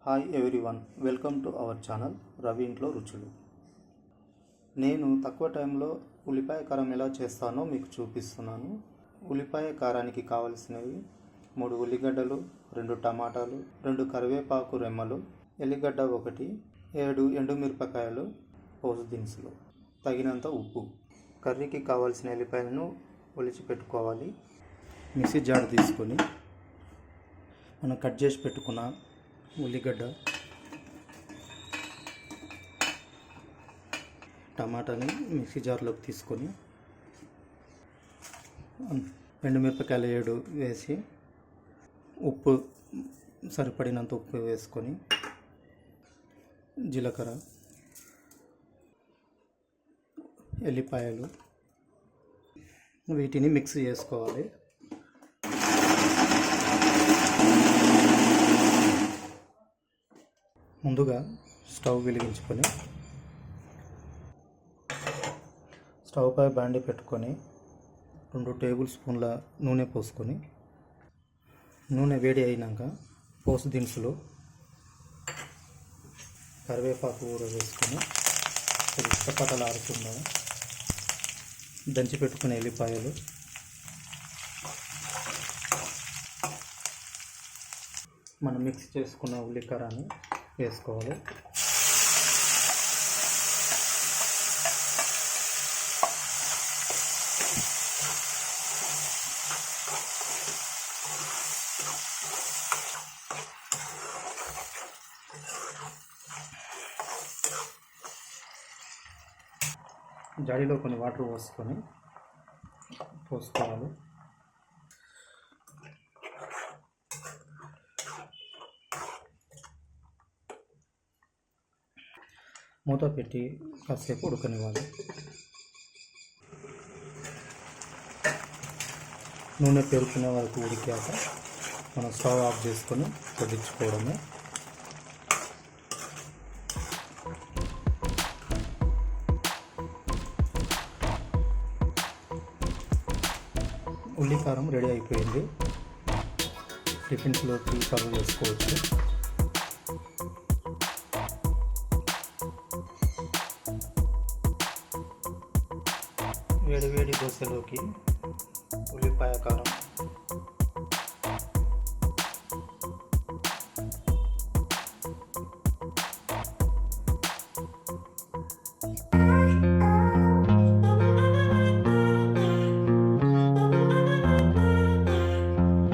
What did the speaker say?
Hi everyone, welcome to our channel Ravi ఇంట్లో రుచులు. నేను తక్కువ టైంలో ఉల్లిపాయ కారం ఎలా చేస్తానో మీకు చూపిస్తున్నాను. ఉల్లిపాయ కారానికి కావలసినవి 3 ఉల్లిగడ్డలు, 2 టమాటాలు, 2 కరివేపాకు రెమ్మలు, ఎల్లిగడ్డ 1, 7 ఎండుమిరపకాయలు, పోపు దినుసులు, తగినంత ఉప్పు. కర్రీకి కావాల్సిన ఎల్లిపాయలను ఒలిచి పెట్టుకోవాలి. మిక్సీ జార్ తీసుకొని మనం కట్ చేసి పెట్టుకున్న ఉల్లిగడ్డ, టమాటాని మిక్సీ జార్లోకి తీసుకొని ఎండుమిరపకాయలు 7 వేసి ఉప్పు సరిపడినంత ఉప్పు వేసుకొని జీలకర్ర, ఎల్లిపాయలు వీటిని మిక్స్ చేసుకోవాలి. ముందుగా స్టవ్ వెలిగించుకొని స్టవ్ పై బాండి పెట్టుకొని 2 టేబుల్ స్పూన్ల నూనె పోసుకొని నూనె వేడి అయినాక పోసు దినుసులు, కరివేపాకు కూడా వేసుకొని చిటపటలాడుతుందా దంచి పెట్టుకునే ఎల్లిపాయలు, మనం మిక్స్ చేసుకున్న ఉల్లికారాన్ని వేసుకోవాలి. జాడీలో కొన్ని వాటర్ పోసుకోవాలి. మూత పెట్టి కాసేపు ఉడకనివ్వాలి. నూనె పేరుకునే వరకు ఉడికాక మనం స్టవ్ ఆఫ్ చేసుకొని వడ్డించుకోవడమే. ఉల్లికారం రెడీ అయిపోయింది. టిఫిన్స్లోకి సర్వ్ చేసుకోవచ్చు. వేడి వేడి దోశలోకి ఉల్లిపాయ కారం